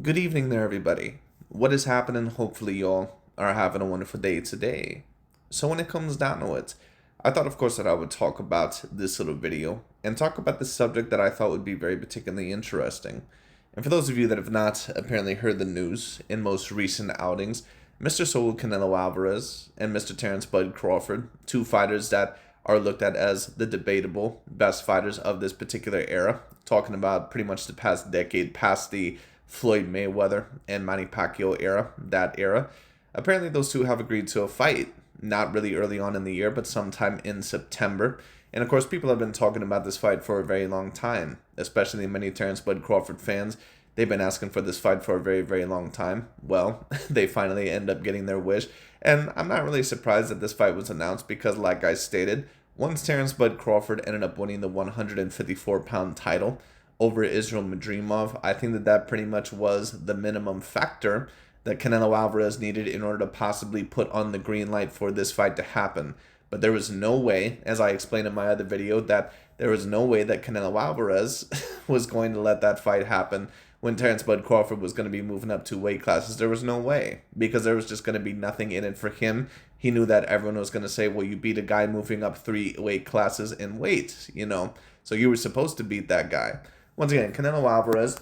Good evening there, everybody. What is happening? Hopefully, y'all are having a wonderful day today. So, when it comes down to it, I thought, of course, that I would talk about this little video and talk about the subject that I thought would be very particularly interesting. And for those of you that have not apparently heard the news in most recent outings, Mr. Saul Canelo Alvarez and Mr. Terence Bud Crawford, two fighters that are looked at as the debatable best fighters of this particular era, talking about pretty much the past decade, past the Floyd Mayweather and Manny Pacquiao era, that era. Apparently, those two have agreed to a fight, not really early on in the year, but sometime in September. And of course, people have been talking about this fight for a very long time, especially many Terence Bud Crawford fans. They've been asking for this fight for a very, very long time. Well, they finally end up getting their wish. And I'm not really surprised that this fight was announced because, like I stated, once Terence Bud Crawford ended up winning the 154-pound title over Israel Madrimov, I think that pretty much was the minimum factor that Canelo Alvarez needed in order to possibly put on the green light for this fight to happen. But there was no way, as I explained in my other video, that there was no way that Canelo Alvarez was going to let that fight happen when Terence Bud Crawford was going to be moving up 2 weight classes. There was no way, because there was just going to be nothing in it for him. He knew that everyone was going to say, well, you beat a guy moving up 3 weight classes in weight, so you were supposed to beat that guy. Once again, Canelo Alvarez,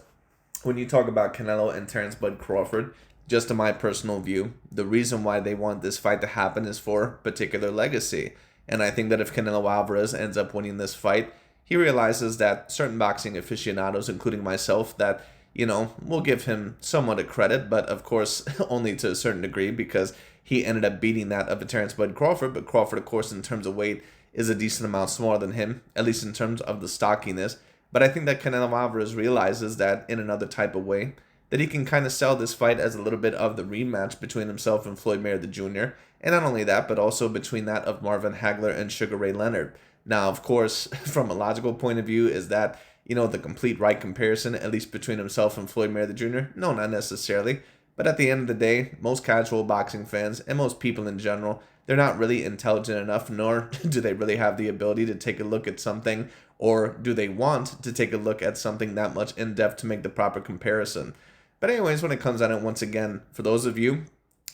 when you talk about Canelo and Terence Bud Crawford, just in my personal view, the reason why they want this fight to happen is for particular legacy. And I think that if Canelo Alvarez ends up winning this fight, he realizes that certain boxing aficionados, including myself, that, will give him somewhat of credit, but of course, only to a certain degree because he ended up beating that of a Terence Bud Crawford. But Crawford, of course, in terms of weight, is a decent amount smaller than him, at least in terms of the stockiness. But I think that Canelo Alvarez realizes that in another type of way, that he can kind of sell this fight as a little bit of the rematch between himself and Floyd Mayweather Jr. And not only that, but also between that of Marvin Hagler and Sugar Ray Leonard. Now, of course, from a logical point of view, is that, the complete right comparison, at least between himself and Floyd Mayweather Jr.? No, not necessarily. But at the end of the day, most casual boxing fans and most people in general, they're not really intelligent enough, nor do they really have the ability to take a look at something, or do they want to take a look at something that much in depth to make the proper comparison. But anyways, when it comes down to it, once again, for those of you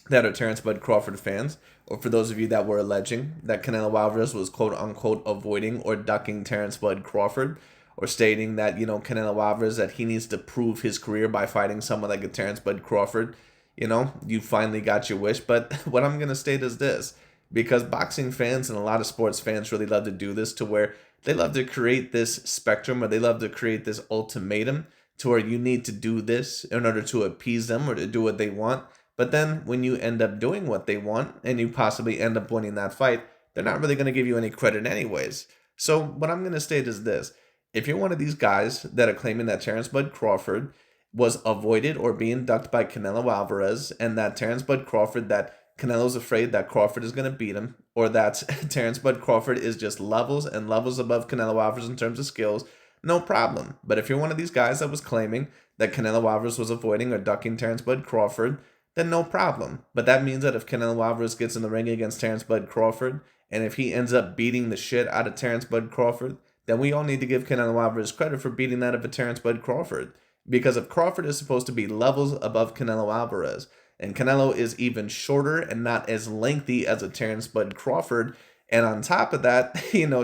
that are Terence Bud Crawford fans, or for those of you that were alleging that Canelo Alvarez was quote unquote avoiding or ducking Terence Bud Crawford, or stating that, Canelo Alvarez, that he needs to prove his career by fighting someone like a Terence Bud Crawford, you finally got your wish. But what I'm going to state is this, because boxing fans and a lot of sports fans really love to do this, to where they love to create this spectrum, or they love to create this ultimatum to where you need to do this in order to appease them or to do what they want. But then when you end up doing what they want and you possibly end up winning that fight, they're not really going to give you any credit anyways. So what I'm going to state is this. If you're one of these guys that are claiming that Terence Bud Crawford was avoided or being ducked by Canelo Alvarez, and that Terence Bud Crawford, that Canelo's afraid that Crawford is going to beat him, or that Terence Bud Crawford is just levels and levels above Canelo Alvarez in terms of skills, no problem. But if you're one of these guys that was claiming that Canelo Alvarez was avoiding or ducking Terence Bud Crawford, then no problem. But that means that if Canelo Alvarez gets in the ring against Terence Bud Crawford, and if he ends up beating the shit out of Terence Bud Crawford, then we all need to give Canelo Alvarez credit for beating that of a Terence Bud Crawford. Because if Crawford is supposed to be levels above Canelo Alvarez, and Canelo is even shorter and not as lengthy as a Terence Bud Crawford, and on top of that,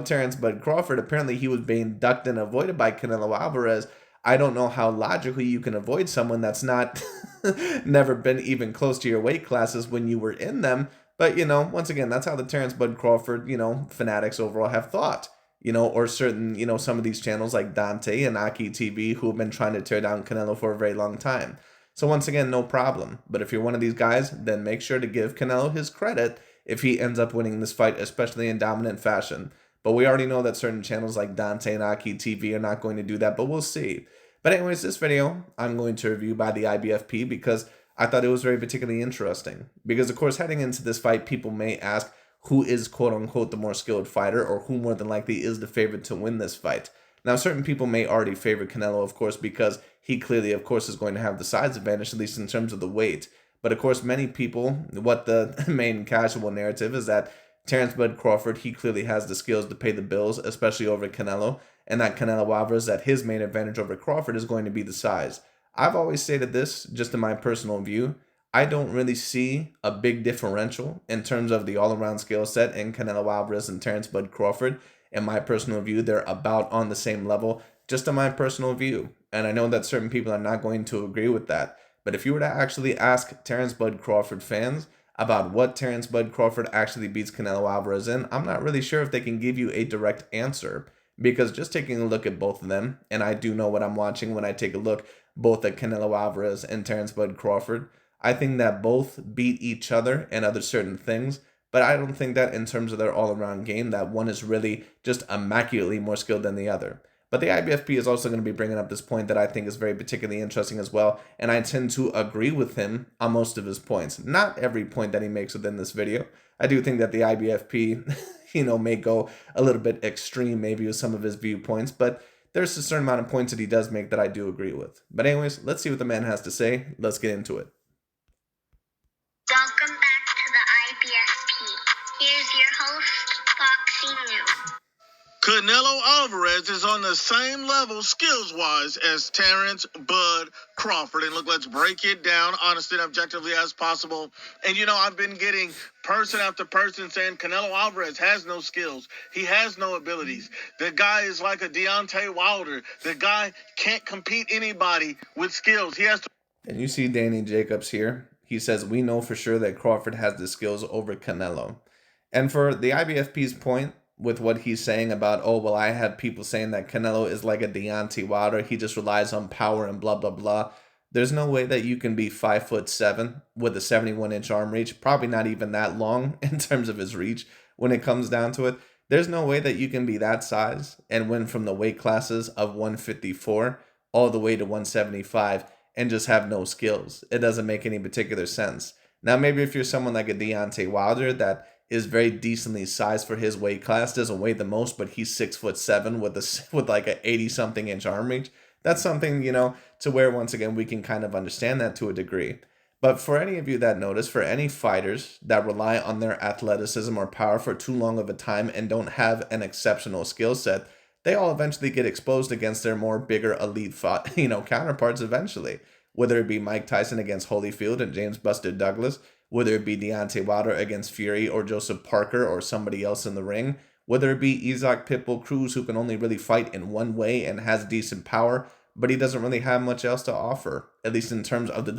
Terence Bud Crawford, apparently he was being ducked and avoided by Canelo Alvarez. I don't know how logically you can avoid someone that's not never been even close to your weight classes when you were in them. But, once again, that's how the Terence Bud Crawford, fanatics overall have thought. Or certain, some of these channels like Dante and Aki TV who have been trying to tear down Canelo for a very long time. So once again, no problem. But if you're one of these guys, then make sure to give Canelo his credit if he ends up winning this fight, especially in dominant fashion. But we already know that certain channels like Dante and Aki TV are not going to do that, but we'll see. But anyways, this video I'm going to review by the IBFP because I thought it was very particularly interesting. Because of course, heading into this fight, people may ask who is quote unquote the more skilled fighter, or who more than likely is the favorite to win this fight. Now, certain people may already favor Canelo, of course, because he clearly, of course, is going to have the size advantage, at least in terms of the weight. But of course, many people, what the main casual narrative is that Terence Bud Crawford, he clearly has the skills to pay the bills, especially over Canelo, and that Canelo Alvarez, that his main advantage over Crawford is going to be the size. I've always stated this, just in my personal view. I don't really see a big differential in terms of the all-around skill set in Canelo Alvarez and Terence Bud Crawford. In my personal view, they're about on the same level, just in my personal view. And I know that certain people are not going to agree with that. But if you were to actually ask Terence Bud Crawford fans about what Terence Bud Crawford actually beats Canelo Alvarez in, I'm not really sure if they can give you a direct answer. Because just taking a look at both of them, and I do know what I'm watching when I take a look both at Canelo Alvarez and Terence Bud Crawford, I think that both beat each other in other certain things, but I don't think that in terms of their all-around game, that one is really just immaculately more skilled than the other. But the IBFP is also going to be bringing up this point that I think is very particularly interesting as well, and I tend to agree with him on most of his points. Not every point that he makes within this video. I do think that the IBFP, may go a little bit extreme maybe with some of his viewpoints, but there's a certain amount of points that he does make that I do agree with. But anyways, let's see what the man has to say. Let's get into it. Welcome back to the IBFP. Here's your host, Boxing News. Canelo Alvarez is on the same level skills-wise as Terence Bud Crawford. And look, let's break it down honestly and objectively as possible. And, I've been getting person after person saying Canelo Alvarez has no skills. He has no abilities. The guy is like a Deontay Wilder. The guy can't compete anybody with skills. He has to... And you see Danny Jacobs here. He says, we know for sure that Crawford has the skills over Canelo. And for the IBFP's point, with what he's saying about, oh, well, I have people saying that Canelo is like a Deontay Wilder. He just relies on power and blah, blah, blah. There's no way that you can be 5'7" with a 71-inch arm reach. Probably not even that long in terms of his reach when it comes down to it. There's no way that you can be that size and win from the weight classes of 154 all the way to 175 and just have no skills. It doesn't make any particular sense. Now, maybe if you're someone like a Deontay Wilder that is very decently sized for his weight class, doesn't weigh the most, but he's 6'7" with like a 80-something inch arm reach. That's something, to where once again we can kind of understand that to a degree. But for any of you that notice, for any fighters that rely on their athleticism or power for too long of a time and don't have an exceptional skill set, they all eventually get exposed against their more bigger elite counterparts eventually. Whether it be Mike Tyson against Holyfield and James Buster Douglas, whether it be Deontay Wilder against Fury or Joseph Parker or somebody else in the ring, whether it be Isaac Pitbull Cruz, who can only really fight in one way and has decent power, but he doesn't really have much else to offer, at least in terms of the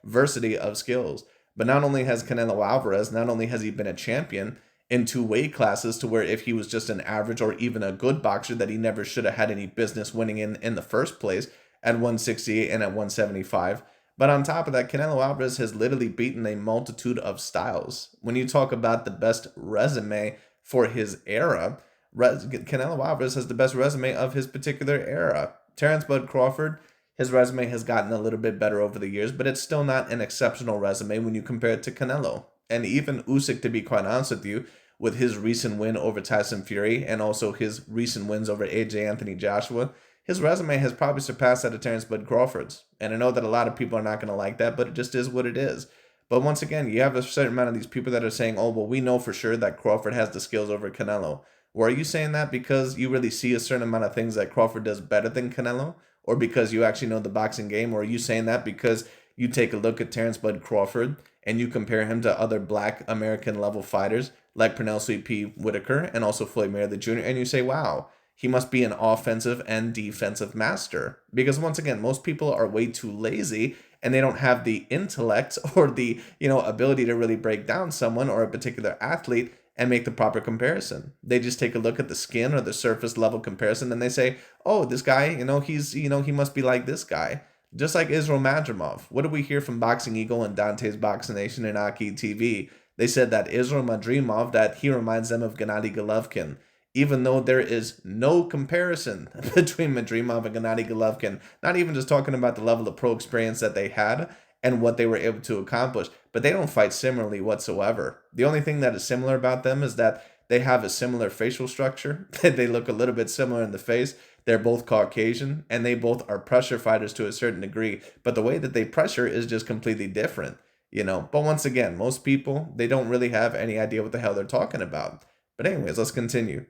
diversity of skills. But not only has Canelo Alvarez, not only has he been a champion in two weight classes, to where if he was just an average or even a good boxer, that he never should have had any business winning in the first place at 168 and at 175. But on top of that, Canelo Alvarez has literally beaten a multitude of styles. When you talk about the best resume for his era, Canelo Alvarez has the best resume of his particular era. Terence Bud Crawford, his resume has gotten a little bit better over the years, but it's still not an exceptional resume when you compare it to Canelo. And even Usyk, to be quite honest with you, with his recent win over Tyson Fury and also his recent wins over AJ Anthony Joshua, his resume has probably surpassed that of Terence Bud Crawford's. And I know that a lot of people are not going to like that, but it just is what it is. But once again, you have a certain amount of these people that are saying, oh, well, we know for sure that Crawford has the skills over Canelo. Well, are you saying that because you really see a certain amount of things that Crawford does better than Canelo? Or because you actually know the boxing game? Or are you saying that because you take a look at Terence Bud Crawford and you compare him to other black American level fighters like Pernell Sweet Pea Whitaker and also Floyd Mayweather Jr., and you say, wow, he must be an offensive and defensive master? Because once again, most people are way too lazy and they don't have the intellect or the ability to really break down someone or a particular athlete and make the proper comparison. They just take a look at the skin or the surface level comparison and they say, oh, this guy, he must be like this guy. Just like Israel Madrimov. What did we hear from Boxing Eagle and Dante's Boxing Nation and Aki TV? They said that Israel Madrimov, that he reminds them of Gennady Golovkin, even though there is no comparison between Madrimov and Gennady Golovkin, not even just talking about the level of pro experience that they had and what they were able to accomplish, but they don't fight similarly whatsoever. The only thing that is similar about them is that they have a similar facial structure. They look a little bit similar in the face. They're both Caucasian, and they both are pressure fighters to a certain degree, but the way that they pressure is just completely different, But once again, most people, they don't really have any idea what the hell they're talking about. But anyways, let's continue.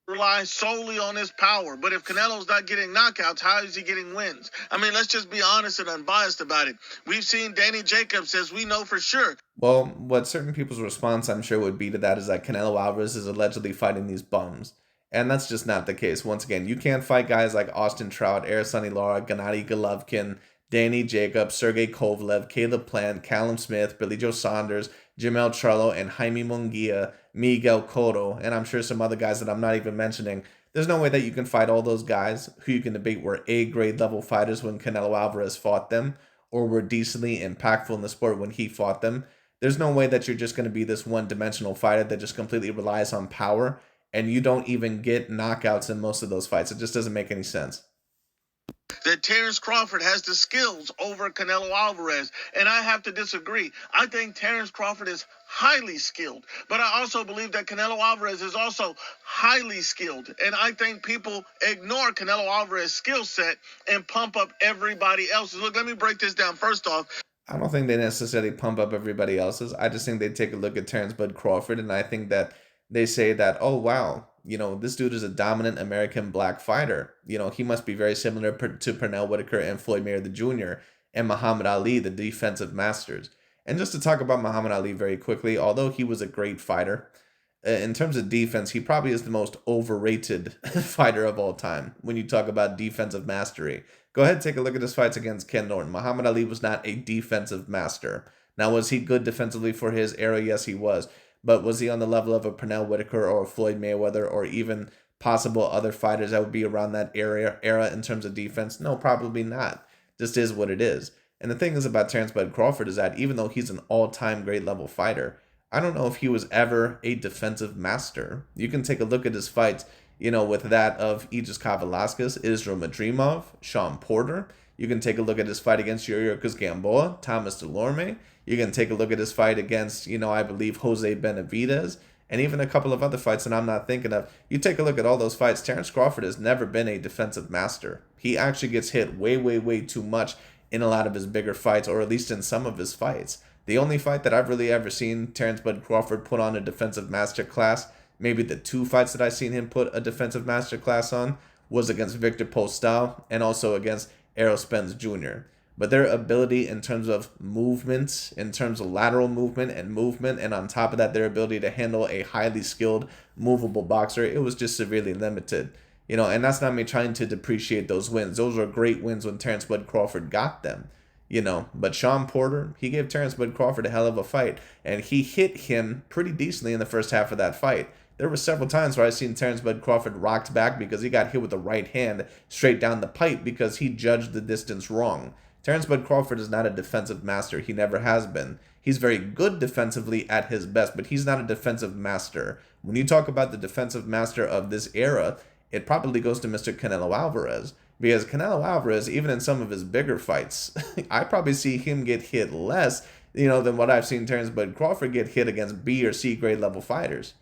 rely solely on his power. But if Canelo's not getting knockouts, how is he getting wins? I mean, let's just be honest and unbiased about it. We've seen Danny Jacobs, as we know for sure. Well, what certain people's response, I'm sure, would be to that is that Canelo Alvarez is allegedly fighting these bums. And that's just not the case. Once again, you can't fight guys like Austin Trout, Araceli Lara, Gennady Golovkin, Danny Jacobs, Sergey Kovalev, Caleb Plant, Callum Smith, Billy Joe Saunders, Jamel Charlo, and Jaime Munguia, Miguel Cotto, and I'm sure some other guys that I'm not even mentioning. There's no way that you can fight all those guys who you can debate were A-grade level fighters when Canelo Alvarez fought them, or were decently impactful in the sport when he fought them. There's no way that you're just going to be this one-dimensional fighter that just completely relies on power, and you don't even get knockouts in most of those fights. It just doesn't make any sense. That Terence Crawford has the skills over Canelo Alvarez, and I have to disagree. I think Terence Crawford is highly skilled, but I also believe that Canelo Alvarez is also highly skilled, and I think people ignore Canelo Alvarez's skill set and pump up everybody else's. Look, let me break this down. First off, I don't think they necessarily pump up everybody else's. I just think they take a look at Terence Bud Crawford, and I think that they say that, oh, wow, this dude is a dominant American black fighter. He must be very similar to Pernell Whitaker and Floyd Mayweather Jr. and Muhammad Ali, the defensive masters. And just to talk about Muhammad Ali very quickly, although he was a great fighter, in terms of defense, he probably is the most overrated fighter of all time when you talk about defensive mastery. Go ahead and take a look at his fights against Ken Norton. Muhammad Ali was not a defensive master. Now, was he good defensively for his era? Yes, he was. But was he on the level of a Pernell Whitaker or a Floyd Mayweather or even possible other fighters that would be around that era in terms of defense? No, probably not. Just is what it is. And the thing is about Terence Bud Crawford is that even though he's an all-time great level fighter, I don't know if he was ever a defensive master. You can take a look at his fights, with that of Aegis Velasquez, Israel Madrimov, Sean Porter. You can take a look at his fight against Yuriorkis Gamboa, Thomas Delorme. You can take a look at his fight against, I believe, Jose Benavidez, and even a couple of other fights that I'm not thinking of. You take a look at all those fights, Terence Crawford has never been a defensive master. He actually gets hit way, way, way too much in a lot of his bigger fights, or at least in some of his fights. The only fight that I've really ever seen Terence Bud Crawford put on a defensive master class, maybe the two fights that I've seen him put a defensive master class on, was against Victor Postal and also against Errol Spence Jr. But their ability in terms of movements, in terms of lateral movement, and on top of that, their ability to handle a highly skilled, movable boxer, it was just severely limited. And that's not me trying to depreciate those wins. Those were great wins when Terence Bud Crawford got them. But Sean Porter, he gave Terence Bud Crawford a hell of a fight, and he hit him pretty decently in the first half of that fight. There were several times where I seen Terence Bud Crawford rocked back because he got hit with the right hand straight down the pipe because he judged the distance wrong. Terence Bud Crawford is not a defensive master. He never has been. He's very good defensively at his best, but he's not a defensive master. When you talk about the defensive master of this era, it probably goes to Mr. Canelo Alvarez. Because Canelo Alvarez, even in some of his bigger fights, I probably see him get hit less, than what I've seen Terence Bud Crawford get hit against B or C grade level fighters.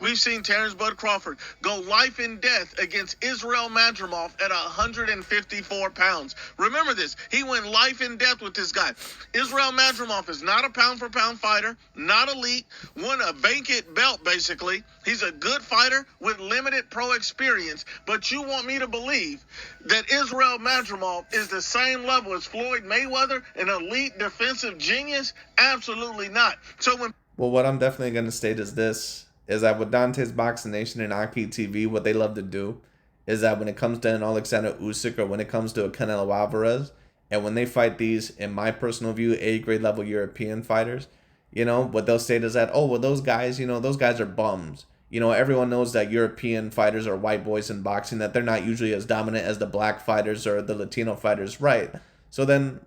We've seen Terence Bud Crawford go life and death against Israel Madrimov at 154 pounds. Remember this. He went life and death with this guy. Israel Madrimov is not a pound-for-pound fighter, not elite, won a vacant belt, basically. He's a good fighter with limited pro experience. But you want me to believe that Israel Madrimov is the same level as Floyd Mayweather, an elite defensive genius? Absolutely not. Well, what I'm definitely going to state is this. Is that with Dante's Boxing Nation and IPTV, what they love to do is that when it comes to an Alexander Usyk or when it comes to a Canelo Alvarez, and when they fight these, in my personal view, A-grade level European fighters, what they'll state is that, oh, well, those guys are bums. Everyone knows that European fighters are white boys in boxing, that they're not usually as dominant as the black fighters or the Latino fighters, right? So then,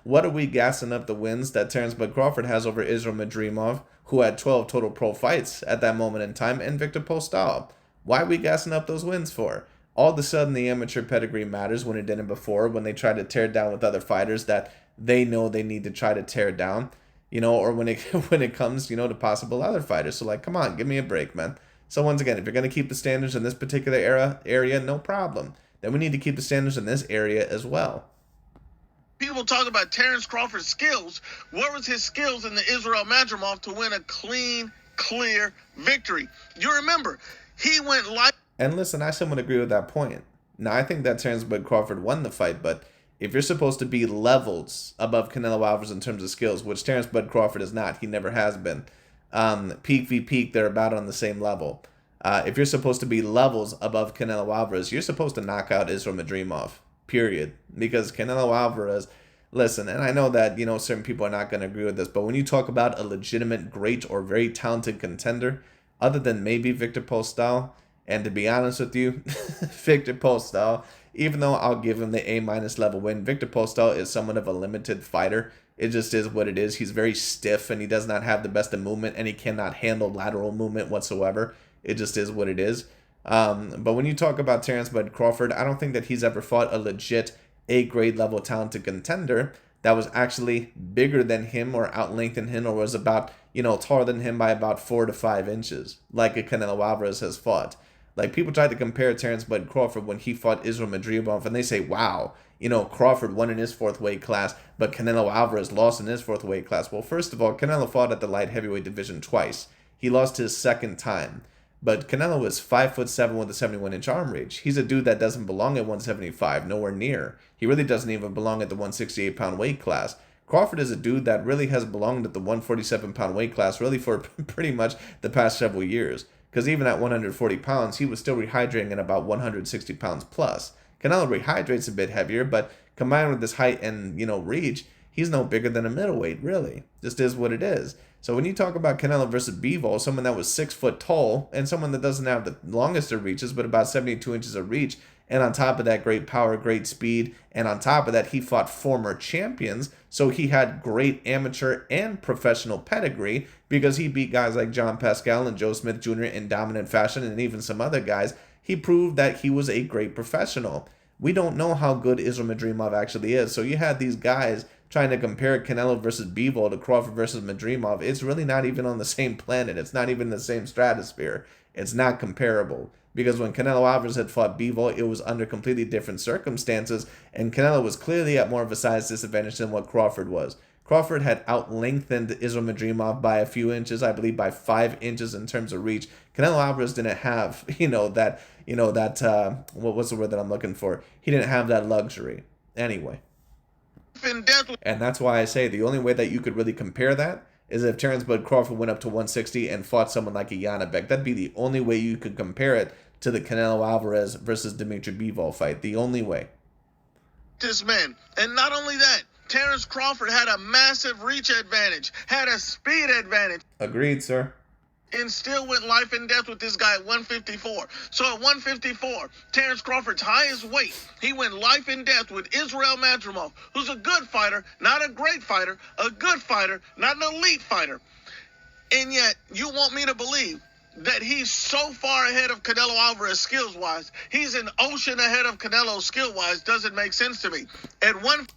what are we gassing up the wins that Terence Bud Crawford has over Israel Madrimov, who had 12 total pro fights at that moment in time, and Victor Postal? Why are we gassing up those wins for? All of a sudden, the amateur pedigree matters when it didn't before, when they try to tear down with other fighters that they know they need to try to tear down, or when it comes, to possible other fighters. So, come on, give me a break, man. So once again, if you're going to keep the standards in this particular area, no problem. Then we need to keep the standards in this area as well. People talk about Terence Crawford's skills. What was his skills in the Israel Madrimov to win a clean, clear victory? You remember, He went light. And listen, I somewhat agree with that point. Now, I think that Terence Bud Crawford won the fight, but if you're supposed to be levels above Canelo Alvarez in terms of skills, which Terence Bud Crawford is not, he never has been. Peak v peak, they're about on the same level. If you're supposed to be levels above Canelo Alvarez, you're supposed to knock out Islam Madrimov, period. Because Canelo Alvarez, listen, and I know that, certain people are not going to agree with this, but when you talk about a legitimate, great, or very talented contender, other than maybe Victor Postol, and to be honest with you, Victor Postol, even though I'll give him the A- level win, Victor Postol is somewhat of a limited fighter. It just is what it is. He's very stiff, and he does not have the best of movement, and he cannot handle lateral movement whatsoever. It just is what it is. But when you talk about Terence Bud Crawford, I don't think that he's ever fought a legit A-grade level talented contender that was actually bigger than him or outlengthened him or was about, taller than him by about 4 to 5 inches, like a Canelo Alvarez has fought. Like, people try to compare Terence Bud Crawford when he fought Islam Madrimov, and they say, wow, Crawford won in his 4th weight class, but Canelo Alvarez lost in his 4th weight class. Well, first of all, Canelo fought at the light heavyweight division twice. He lost his 2nd time. But Canelo is 5'7" with a 71-inch arm reach. He's a dude that doesn't belong at 175, nowhere near. He really doesn't even belong at the 168-pound weight class. Crawford is a dude that really has belonged at the 147-pound weight class really for pretty much the past several years. Because even at 140 pounds, he was still rehydrating at about 160 pounds plus. Canelo rehydrates a bit heavier, but combined with this height and, reach, he's no bigger than a middleweight, really. Just is what it is. So when you talk about Canelo versus Bivol, someone that was 6 foot tall, and someone that doesn't have the longest of reaches, but about 72 inches of reach, and on top of that, great power, great speed, and on top of that, he fought former champions, so he had great amateur and professional pedigree, because he beat guys like John Pascal and Joe Smith Jr. in dominant fashion, and even some other guys. He proved that he was a great professional. We don't know how good Islam Madrimov actually is, so you had these guys trying to compare Canelo versus Bivol to Crawford versus Madrimov. It's really not even on the same planet. It's not even the same stratosphere. It's not comparable. Because when Canelo Alvarez had fought Bivol, it was under completely different circumstances, and Canelo was clearly at more of a size disadvantage than what Crawford was. Crawford had outlengthened Islam Madrimov by a few inches, I believe by 5 inches in terms of reach. Canelo Alvarez didn't have, what was the word that I'm looking for? He didn't have that luxury. Anyway. And that's why I say the only way that you could really compare that is if Terence Bud Crawford went up to 160 and fought someone like a Janibek. That'd be the only way you could compare it to the Canelo Alvarez versus Dimitri Bivol fight. The only way. This man. And not only that, Terence Crawford had a massive reach advantage, had a speed advantage. Agreed, sir. And still went life and death with this guy at 154. So at 154, Terence Crawford's highest weight, he went life and death with Israel Madrimov, who's a good fighter, not a great fighter, a good fighter, not an elite fighter. And yet, you want me to believe that he's so far ahead of Canelo Alvarez skills-wise. He's an ocean ahead of Canelo skill-wise. Doesn't make sense to me.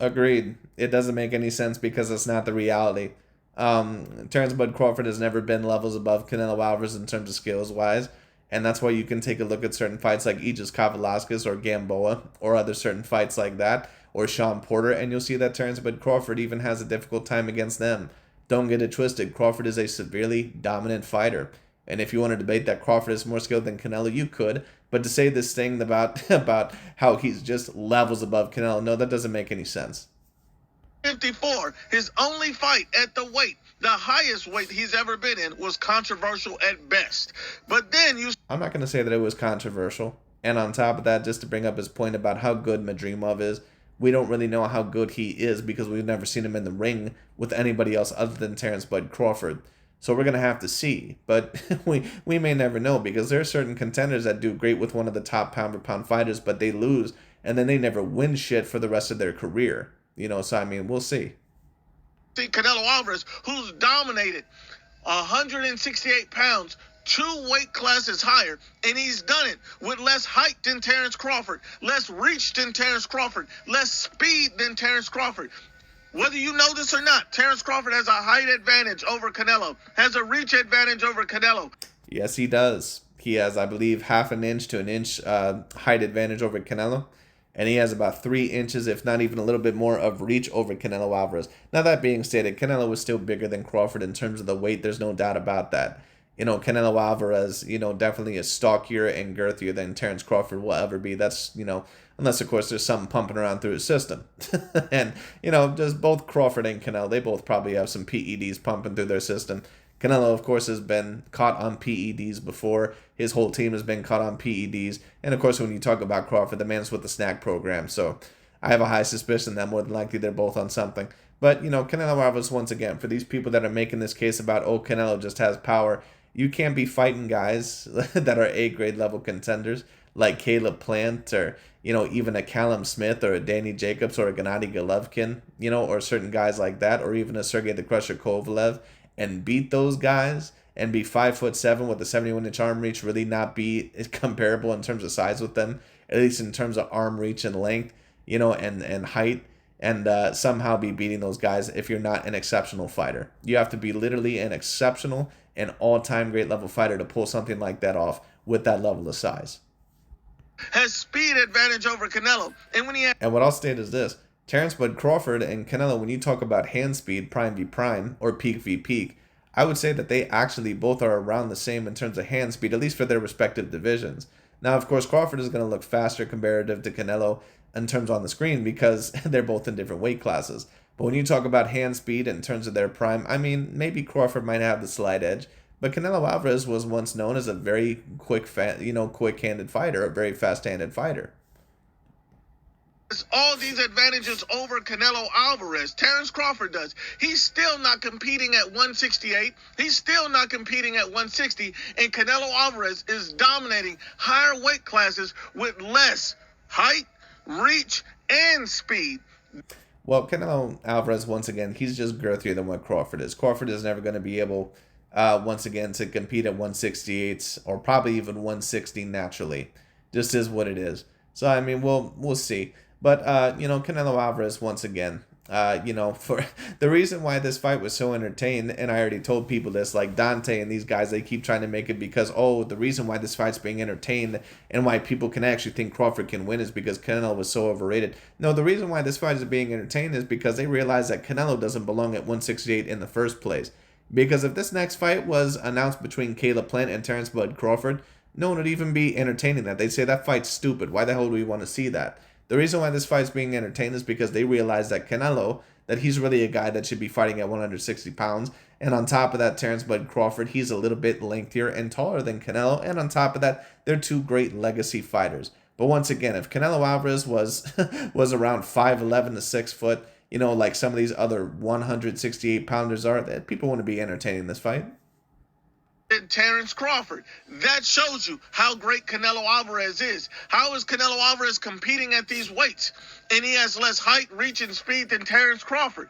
Agreed. It doesn't make any sense because it's not the reality. Terence Bud Crawford has never been levels above Canelo Alvarez in terms of skills-wise, and that's why you can take a look at certain fights like Aegis Kavalauskas or Gamboa or other certain fights like that, or Sean Porter, and you'll see that Terence Bud Crawford even has a difficult time against them. Don't get it twisted. Crawford is a severely dominant fighter. And if you want to debate that Crawford is more skilled than Canelo, you could. But to say this thing about how he's just levels above Canelo, no, that doesn't make any sense. 54, his only fight at the weight, the highest weight he's ever been in, was controversial at best. But then I'm not going to say that it was controversial. And on top of that, just to bring up his point about how good Madrimov is, we don't really know how good he is because we've never seen him in the ring with anybody else other than Terence Bud Crawford. So we're going to have to see. But we may never know because there are certain contenders that do great with one of the top pound-for-pound fighters, but they lose, and then they never win shit for the rest of their career. So I mean, we'll see. See Canelo Alvarez, who's dominated 168 pounds, 2 weight classes higher, and he's done it with less height than Terence Crawford, less reach than Terence Crawford, less speed than Terence Crawford. Whether you know this or not, Terence Crawford has a height advantage over Canelo, has a reach advantage over Canelo. Yes, he does. He has, I believe, half an inch to an inch height advantage over Canelo. And he has about 3 inches, if not even a little bit more, of reach over Canelo Alvarez. Now, that being stated, Canelo is still bigger than Crawford in terms of the weight. There's no doubt about that. Canelo Alvarez, definitely is stockier and girthier than Terence Crawford will ever be. That's, unless, of course, there's something pumping around through his system. And, just both Crawford and Canelo, they both probably have some PEDs pumping through their system. Canelo, of course, has been caught on PEDs before. His whole team has been caught on PEDs. And, of course, when you talk about Crawford, the man's with the snack program. So I have a high suspicion that more than likely they're both on something. But, Canelo Alvarez, once again, for these people that are making this case about, oh, Canelo just has power, you can't be fighting guys that are A-grade level contenders like Caleb Plant or, even a Callum Smith or a Danny Jacobs or a Gennady Golovkin, or certain guys like that, or even a Sergey the Crusher Kovalev, and beat those guys and be 5'7" with a 71-inch arm reach, really not be comparable in terms of size with them, at least in terms of arm reach and length, and height, and somehow be beating those guys if you're not an exceptional fighter. You have to be literally an exceptional and all-time great level fighter to pull something like that off with that level of size. Has speed advantage over Canelo. And what I'll state is this: Terence Bud Crawford and Canelo, when you talk about hand speed, prime v prime, or peak v peak, I would say that they actually both are around the same in terms of hand speed, at least for their respective divisions. Now, of course, Crawford is going to look faster comparative to Canelo in terms on the screen because they're both in different weight classes. But when you talk about hand speed in terms of their prime, I mean, maybe Crawford might have the slight edge, but Canelo Alvarez was once known as a very quick-handed fighter, a very fast-handed fighter. All these advantages over Canelo Alvarez. Terence Crawford does. He's still not competing at 168. He's still not competing at 160. And Canelo Alvarez is dominating higher weight classes with less height, reach, and speed. Well, Canelo Alvarez, once again, he's just girthier than what Crawford is. Crawford is never going to be able, once again, to compete at 168 or probably even 160 naturally. Just is what it is. So, I mean, we'll see. But, Canelo Alvarez, once again, for the reason why this fight was so entertained, and I already told people this, like Dante and these guys, they keep trying to make it because, the reason why this fight's being entertained and why people can actually think Crawford can win is because Canelo was so overrated. No, the reason why this fight is being entertained is because they realize that Canelo doesn't belong at 168 in the first place. Because if this next fight was announced between Caleb Plant and Terence Bud Crawford, no one would even be entertaining that. They'd say that fight's stupid. Why the hell do we want to see that? The reason why this fight's being entertained is because they realize that Canelo, that he's really a guy that should be fighting at 160 pounds. And on top of that, Terence Bud Crawford, he's a little bit lengthier and taller than Canelo. And on top of that, they're two great legacy fighters. But once again, if Canelo Alvarez was was around 5'11" to 6 foot, like some of these other 168 pounders are, that people want to be entertaining this fight. Terence Crawford. That shows you how great Canelo Alvarez is. How is Canelo Alvarez competing at these weights? And he has less height, reach, and speed than Terence Crawford.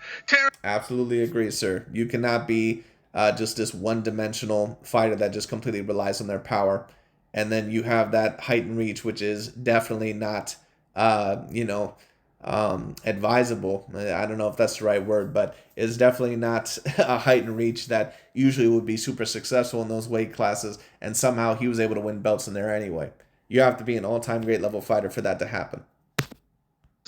Absolutely agree, sir. You cannot be just this one-dimensional fighter that just completely relies on their power. And then you have that height and reach, which is definitely not, advisable. I don't know if that's the right word, but it's definitely not a height and reach that usually would be super successful in those weight classes, and somehow he was able to win belts in there anyway. You have to be an all-time great level fighter for that to happen.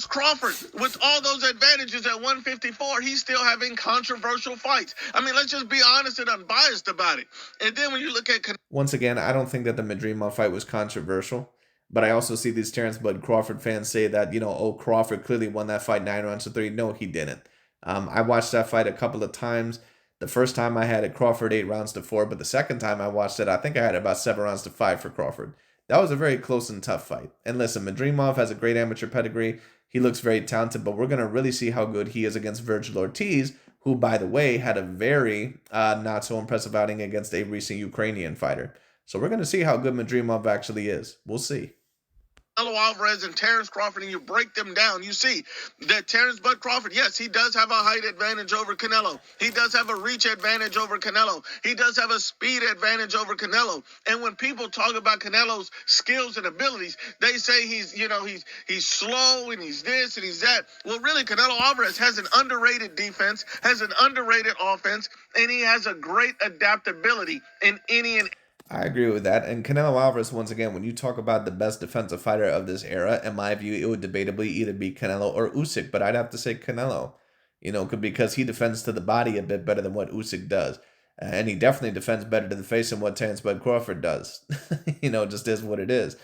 Crawford, with all those advantages at 154, he's still having controversial fights. I mean, let's just be honest and unbiased about it. And then when you look at... Once again, I don't think that the Madrimov fight was controversial. But I also see these Terence Bud Crawford fans say that, Crawford clearly won that fight 9 rounds to 3. No, he didn't. I watched that fight a couple of times. The first time I had it Crawford 8 rounds to 4, but the second time I watched it, I think I had about 7 rounds to 5 for Crawford. That was a very close and tough fight. And listen, Madrimov has a great amateur pedigree. He looks very talented, but we're going to really see how good he is against Virgil Ortiz, who, by the way, had a very not so impressive outing against a recent Ukrainian fighter. So we're going to see how good Madrimov actually is. We'll see. Canelo Alvarez and Terence Crawford, and you break them down, you see that Terence Bud Crawford, yes, he does have a height advantage over Canelo. He does have a reach advantage over Canelo. He does have a speed advantage over Canelo. And when people talk about Canelo's skills and abilities, they say he's slow and he's this and he's that. Well, really, Canelo Alvarez has an underrated defense, has an underrated offense, and he has a great adaptability in any and I agree with that. And Canelo Alvarez, once again, when you talk about the best defensive fighter of this era, in my view, it would debatably either be Canelo or Usyk. But I'd have to say Canelo, because he defends to the body a bit better than what Usyk does. And he definitely defends better to the face than what Terence Bud Crawford does. Just is what it is.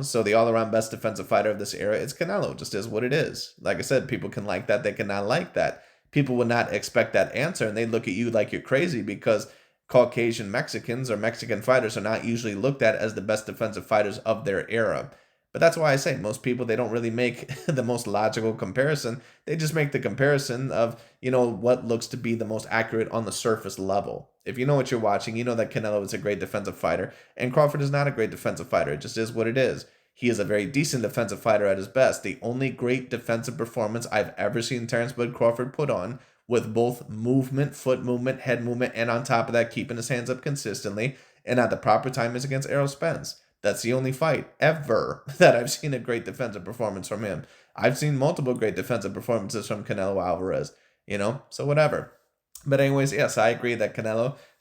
So the all-around best defensive fighter of this era is Canelo. Just is what it is. Like I said, people can like that. They cannot like that. People would not expect that answer, and they look at you like you're crazy because Caucasian Mexicans or Mexican fighters are not usually looked at as the best defensive fighters of their era. But that's why I say most people, they don't really make the most logical comparison. They just make the comparison of, what looks to be the most accurate on the surface level. If you know what you're watching, you know that Canelo is a great defensive fighter and Crawford is not a great defensive fighter. It just is what it is. He is a very decent defensive fighter at his best. The only great defensive performance I've ever seen Terence Bud Crawford put on, with both movement, foot movement, head movement, and on top of that, keeping his hands up consistently and at the proper time, is against Errol Spence. That's the only fight ever that I've seen a great defensive performance from him. I've seen multiple great defensive performances from Canelo Alvarez, so whatever. But anyways, yes, I agree that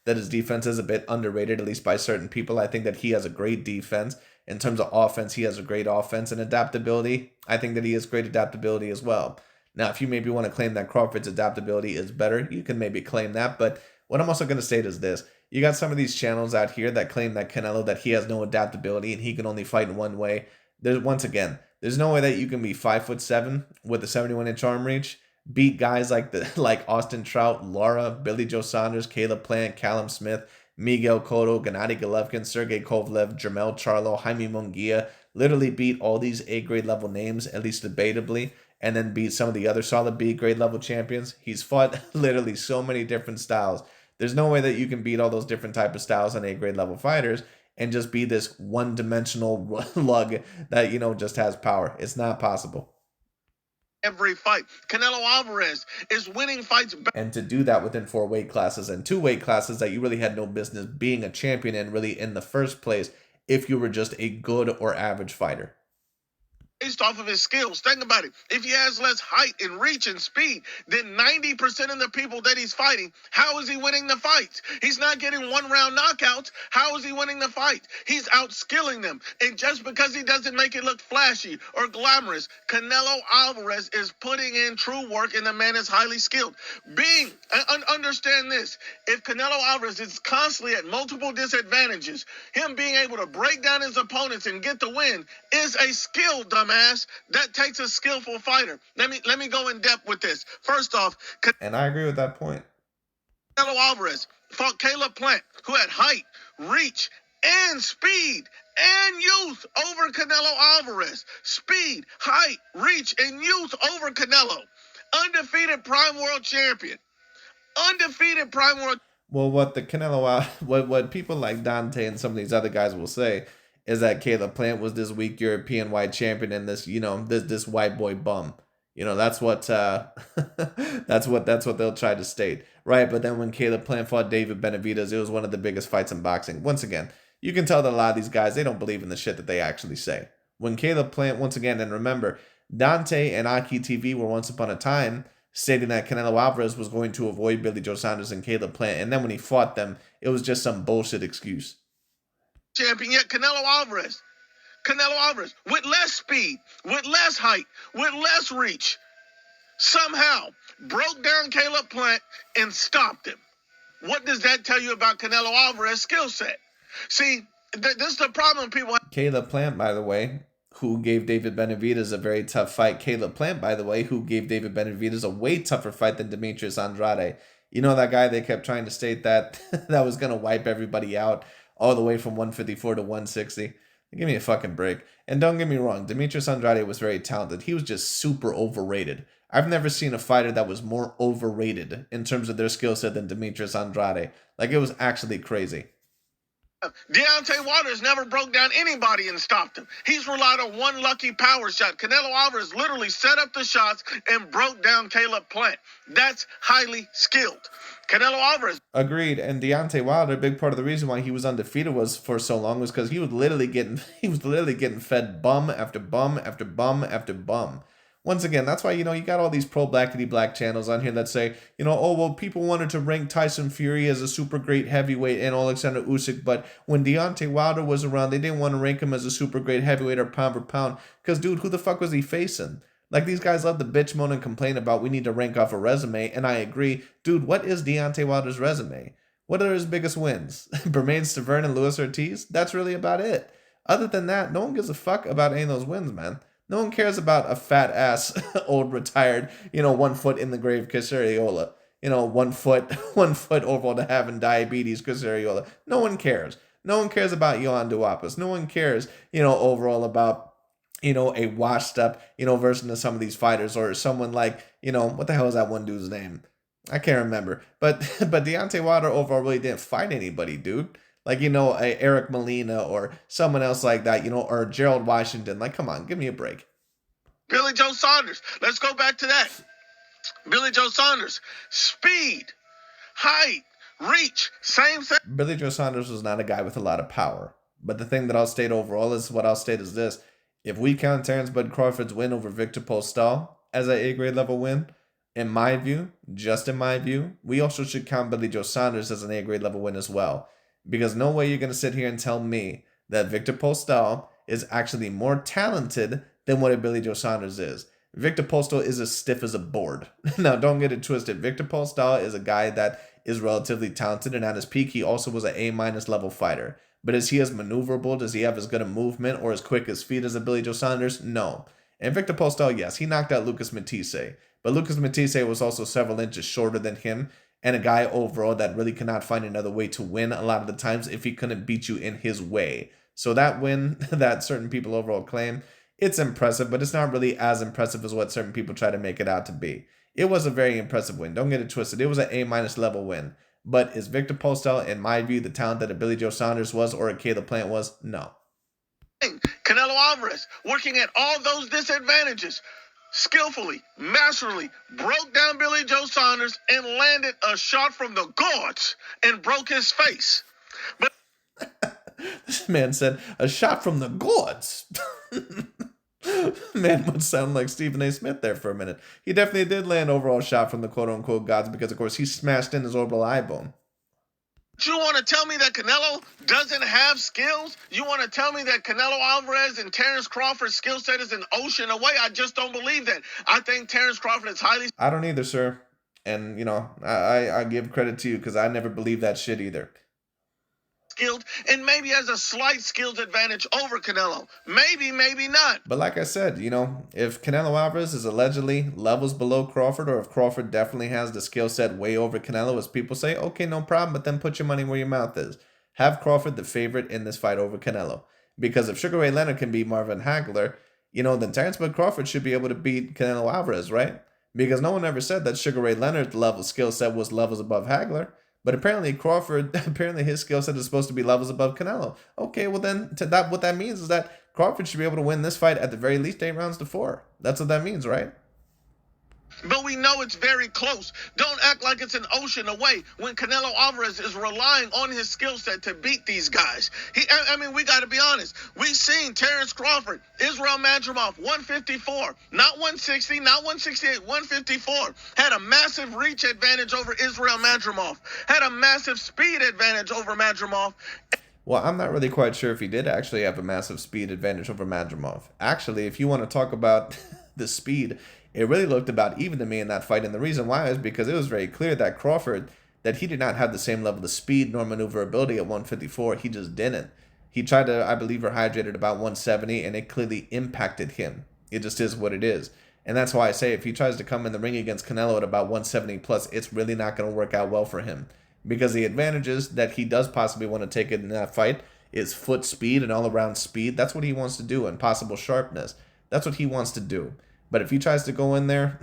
that his defense is a bit underrated, at least by certain people. I think that he has a great defense. In terms of offense, he has a great offense, and adaptability, I think that he has great adaptability as well. Now, if you maybe want to claim that Crawford's adaptability is better, you can maybe claim that. But what I'm also going to state is this. You got some of these channels out here that claim that Canelo, that he has no adaptability and he can only fight in one way. There's no way that you can be 5'7" with a 71-inch arm reach, beat guys like Austin Trout, Lara, Billy Joe Saunders, Caleb Plant, Callum Smith, Miguel Cotto, Gennady Golovkin, Sergey Kovalev, Jermel Charlo, Jaime Munguia, literally beat all these A-grade level names, at least debatably, and then beat some of the other solid B-grade level champions. He's fought literally so many different styles. There's no way that you can beat all those different type of styles on A-grade level fighters and just be this one-dimensional lug that, just has power. It's not possible. Every fight. Canelo Alvarez is winning fights. And to do that within 4 weight classes and 2 weight classes that you really had no business being a champion in really in the first place if you were just a good or average fighter. Based off of his skills. Think about it. If he has less height and reach and speed than 90% of the people that he's fighting, how is he winning the fights? He's not getting one-round knockouts. How is he winning the fight? He's outskilling them. And just because he doesn't make it look flashy or glamorous, Canelo Alvarez is putting in true work, and the man is highly skilled. Understand this. If Canelo Alvarez is constantly at multiple disadvantages, him being able to break down his opponents and get the win is a skill, dumbass. That takes a skillful fighter. Let me go in depth with this. First off, and I agree with that point. Canelo Alvarez fought Caleb Plant, who had height, reach, and speed and youth over Canelo Alvarez. Speed, height, reach, and youth over Canelo. Undefeated prime world champion. Undefeated prime world. Well, what people like Dante and some of these other guys will say is that Caleb Plant was this weak European white champion and this, this white boy bum. That's what that's what they'll try to state, right? But then when Caleb Plant fought David Benavidez, it was one of the biggest fights in boxing. Once again, you can tell that a lot of these guys, they don't believe in the shit that they actually say. When Caleb Plant, once again, and remember, Dante and Aki TV were once upon a time stating that Canelo Alvarez was going to avoid Billy Joe Saunders and Caleb Plant, and then when he fought them, it was just some bullshit excuse. Champion, yet Canelo Alvarez with less speed, with less height, with less reach, somehow broke down Caleb Plant and stopped him. What does that tell you about Canelo Alvarez's skill set? See, this is the problem people have. Caleb Plant, by the way, who gave David Benavidez a very tough fight. Caleb Plant, by the way, who gave David Benavidez a way tougher fight than Demetrius Andrade. That guy they kept trying to state that was going to wipe everybody out all the way from 154 to 160. Give me a fucking break. And don't get me wrong, Demetrius Andrade was very talented. He was just super overrated. I've never seen a fighter that was more overrated in terms of their skill set than Demetrius Andrade. It was actually crazy. Deontay Wilder never broke down anybody and stopped him. He's relied on one lucky power shot. Canelo Alvarez literally set up the shots and broke down Caleb Plant. That's highly skilled. Canelo Alvarez. Agreed. And Deontay Wilder, a big part of the reason why he was undefeated was for so long was because he was literally getting fed bum after bum after bum after bum. Once again, that's why, you got all these pro-blackity-black channels on here that say, oh, well, people wanted to rank Tyson Fury as a super great heavyweight and Alexander Usyk, but when Deontay Wilder was around, they didn't want to rank him as a super great heavyweight or pound for pound, because, dude, who the fuck was he facing? These guys love to bitch, moan, and complain about we need to rank off a resume, and I agree. Dude, what is Deontay Wilder's resume? What are his biggest wins? Bermain Stavern and Luis Ortiz? That's really about it. Other than that, no one gives a fuck about any of those wins, man. No one cares about a fat ass, old retired, 1 foot in the grave Chris Arreola. 1 foot, 1 foot overall to having diabetes Chris Arreola. No one cares. No one cares about Johan Duapas. No one cares, overall about, a washed up, version of some of these fighters, or someone like, what the hell is that one dude's name? I can't remember. But Deontay Wilder overall really didn't fight anybody, dude. Like, a Eric Molina or someone else like that, or Gerald Washington. Like, come on, give me a break. Billy Joe Saunders. Let's go back to that. Billy Joe Saunders. Speed, height, reach, same thing. Billy Joe Saunders was not a guy with a lot of power. But the thing that I'll state overall is this. If we count Terence Bud Crawford's win over Victor Postol as an A-grade level win, in my view, just in my view, we also should count Billy Joe Saunders as an A-grade level win as well. Because no way you're going to sit here and tell me that Victor Postol is actually more talented than what a Billy Joe Saunders is. Victor Postol is as stiff as a board. Now, don't get it twisted. Victor Postol is a guy that is relatively talented, and at his peak, he also was an A- level fighter. But is he as maneuverable? Does he have as good a movement or as quick as feet as a Billy Joe Saunders? No. And Victor Postol, yes, he knocked out Lucas Matisse. But Lucas Matisse was also several inches shorter than him, and a guy overall that really cannot find another way to win a lot of the times if he couldn't beat you in his way. So that win that certain people overall claim, it's impressive, but it's not really as impressive as what certain people try to make it out to be. It was a very impressive win. Don't get it twisted. It was an A- level win. But is Victor Postol, in my view, the talent that a Billy Joe Saunders was or a Caleb Plant was? No. Canelo Alvarez, working at all those disadvantages, skillfully, masterfully, broke down Billy Joe Saunders and landed a shot from the gourds and broke his face. But this man said, a shot from the gourds. Man would sound like Stephen A. Smith there for a minute. He definitely did land overall shot from the quote-unquote gods because, of course, he smashed in his orbital eye bone. You want to tell me that Canelo doesn't have skills? You want to tell me that Canelo Alvarez and Terence Crawford's skill set is an ocean away? I just don't believe that. I think Terence Crawford is highly... I don't either, sir. And, I give credit to you because I never believed that shit either. Skilled and maybe has a slight skills advantage over Canelo. Maybe, maybe not. But like I said, if Canelo Alvarez is allegedly levels below Crawford, or if Crawford definitely has the skill set way over Canelo, as people say, okay, no problem, but then put your money where your mouth is. Have Crawford the favorite in this fight over Canelo. Because if Sugar Ray Leonard can beat Marvin Hagler, then Terence Bud Crawford should be able to beat Canelo Alvarez, right? Because no one ever said that Sugar Ray Leonard's level skill set was levels above Hagler. But apparently his skill set is supposed to be levels above Canelo. Okay, well then, what that means is that Crawford should be able to win this fight at the very least 8 rounds to 4. That's what that means, right? But we know it's very close. Don't act like it's an ocean away when Canelo Alvarez is relying on his skill set to beat these guys. We got to be honest. We've seen Terence Crawford, Israel Madrimov, 154, not 160, not 168, 154. Had a massive reach advantage over Israel Madrimov. Had a massive speed advantage over Madrimov. Well, I'm not really quite sure if he did actually have a massive speed advantage over Madrimov. Actually, if you want to talk about the speed, it really looked about even to me in that fight. And the reason why is because it was very clear that Crawford, that he did not have the same level of speed nor maneuverability at 154. He just didn't. He tried to, I believe, hydrate at about 170, and it clearly impacted him. It just is what it is. And that's why I say if he tries to come in the ring against Canelo at about 170 plus, it's really not going to work out well for him. Because the advantages that he does possibly want to take in that fight is foot speed and all-around speed. That's what he wants to do, and possible sharpness. That's what he wants to do. But if he tries to go in there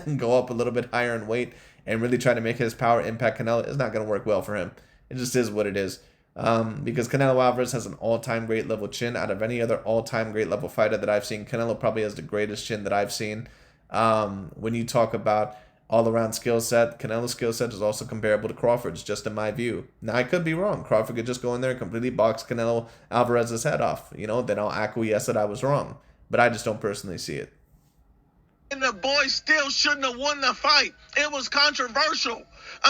and go up a little bit higher in weight and really try to make his power impact Canelo, it's not going to work well for him. It just is what it is. Because Canelo Alvarez has an all-time great level chin. Out of any other all-time great level fighter that I've seen, Canelo probably has the greatest chin that I've seen. When you talk about all-around skill set, Canelo's skill set is also comparable to Crawford's, just in my view. Now, I could be wrong. Crawford could just go in there and completely box Canelo Alvarez's head off. Then I'll acquiesce that I was wrong. But I just don't personally see it. And the boy still shouldn't have won the fight. It was controversial.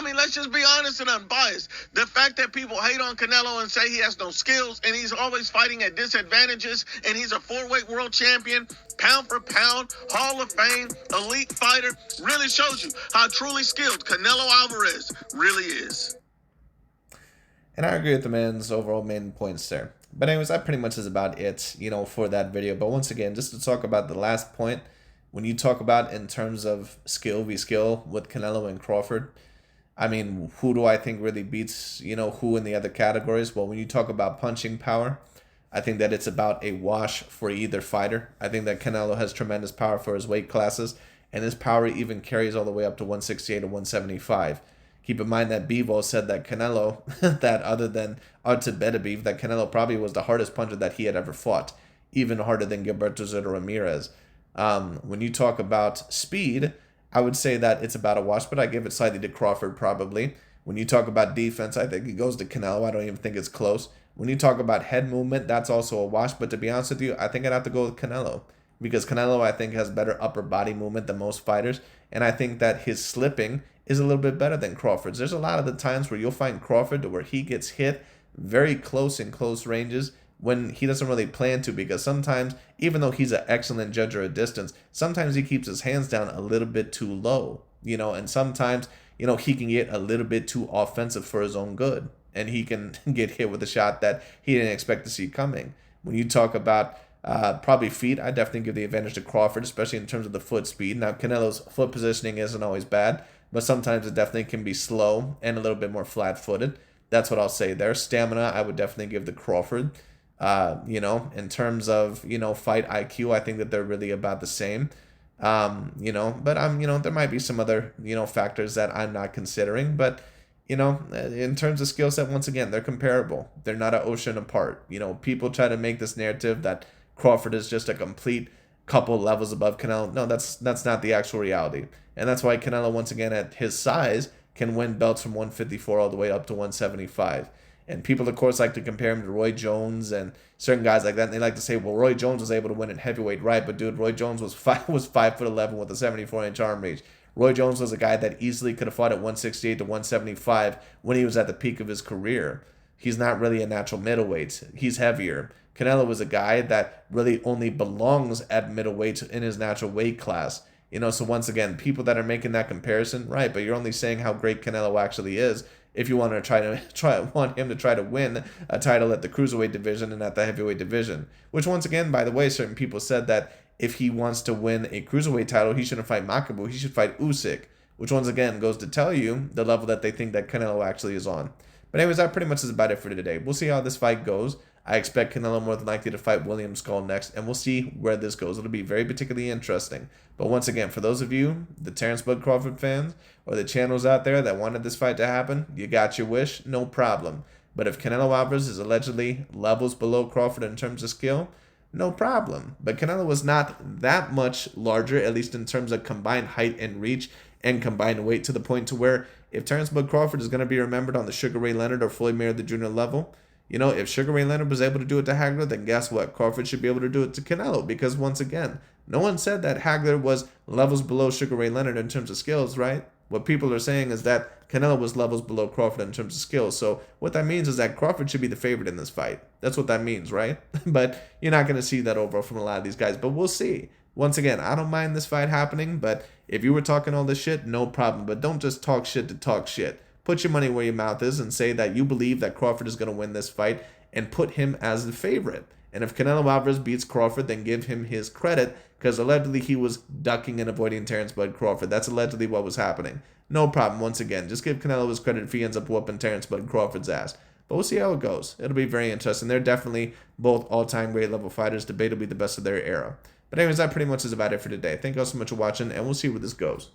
Let's just be honest and unbiased. The fact that people hate on Canelo and say he has no skills and he's always fighting at disadvantages and he's a 4-weight world champion, pound for pound, Hall of Fame, elite fighter, really shows you how truly skilled Canelo Alvarez really is. And I agree with the man's overall main points there. But anyways, that pretty much is about it, for that video. But once again, just to talk about the last point, when you talk about in terms of skill v skill with Canelo and Crawford, I mean, who do I think really beats, who in the other categories? Well, when you talk about punching power, I think that it's about a wash for either fighter. I think that Canelo has tremendous power for his weight classes, and his power even carries all the way up to 168 or 175. Keep in mind that Bivol said that Canelo, that other than Beterbiev, that Canelo probably was the hardest puncher that he had ever fought, even harder than Gilberto Zurdo Ramirez. When you talk about speed, I would say that it's about a wash, but I give it slightly to Crawford probably. When you talk about defense, I think it goes to Canelo. I don't even think it's close. When you talk about head movement, that's also a wash. But to be honest with you, I think I'd have to go with Canelo. Because Canelo, I think, has better upper body movement than most fighters. And I think that his slipping is a little bit better than Crawford's. There's a lot of the times where you'll find Crawford where he gets hit very close in close ranges when he doesn't really plan to, because sometimes, even though he's an excellent judge of distance, sometimes he keeps his hands down a little bit too low, and sometimes, he can get a little bit too offensive for his own good, and he can get hit with a shot that he didn't expect to see coming. When you talk about probably feet, I definitely give the advantage to Crawford, especially in terms of the foot speed. Now, Canelo's foot positioning isn't always bad, but sometimes it definitely can be slow and a little bit more flat-footed. That's what I'll say there. Stamina, I would definitely give to Crawford. In terms of, fight IQ, I think that they're really about the same. But there might be some other, factors that I'm not considering, but, in terms of skill set, once again, they're comparable. They're not an ocean apart. People try to make this narrative that Crawford is just a complete couple levels above Canelo. No, that's not the actual reality. And that's why Canelo, once again, at his size, can win belts from 154 all the way up to 175. And people, of course, like to compare him to Roy Jones and certain guys like that. And they like to say, well, Roy Jones was able to win in heavyweight, right? But dude, Roy Jones was 5'11" with a 74-inch arm reach. Roy Jones was a guy that easily could have fought at 168 to 175 when he was at the peak of his career. He's not really a natural middleweight. He's heavier. Canelo was a guy that really only belongs at middleweight in his natural weight class. So once again, people that are making that comparison, right? But you're only saying how great Canelo actually is if you want him to try to win a title at the cruiserweight division and at the heavyweight division. Which, once again, by the way, certain people said that if he wants to win a cruiserweight title, he shouldn't fight Makabu. He should fight Usyk. Which, once again, goes to tell you the level that they think that Canelo actually is on. But anyways, that pretty much is about it for today. We'll see how this fight goes. I expect Canelo more than likely to fight William Skull next, and we'll see where this goes. It'll be very particularly interesting. But once again, for those of you, the Terence Bud Crawford fans, or the channels out there that wanted this fight to happen, you got your wish, no problem. But if Canelo Alvarez is allegedly levels below Crawford in terms of skill, no problem. But Canelo was not that much larger, at least in terms of combined height and reach and combined weight, to the point to where if Terence Bud Crawford is going to be remembered on the Sugar Ray Leonard or Floyd Mayweather Jr. level, if Sugar Ray Leonard was able to do it to Hagler, then guess what? Crawford should be able to do it to Canelo, because once again, no one said that Hagler was levels below Sugar Ray Leonard in terms of skills, right? What people are saying is that Canelo was levels below Crawford in terms of skills. So what that means is that Crawford should be the favorite in this fight. That's what that means, right? But you're not going to see that overall from a lot of these guys, but we'll see. Once again, I don't mind this fight happening, but if you were talking all this shit, no problem. But don't just talk shit to talk shit. Put your money where your mouth is and say that you believe that Crawford is going to win this fight and put him as the favorite. And if Canelo Alvarez beats Crawford, then give him his credit, because allegedly he was ducking and avoiding Terence Bud Crawford. That's allegedly what was happening. No problem. Once again, just give Canelo his credit if he ends up whooping Terence Bud Crawford's ass. But we'll see how it goes. It'll be very interesting. They're definitely both all-time great level fighters, debatably the best of their era. But anyways, that pretty much is about it for today. Thank you all so much for watching, and we'll see where this goes.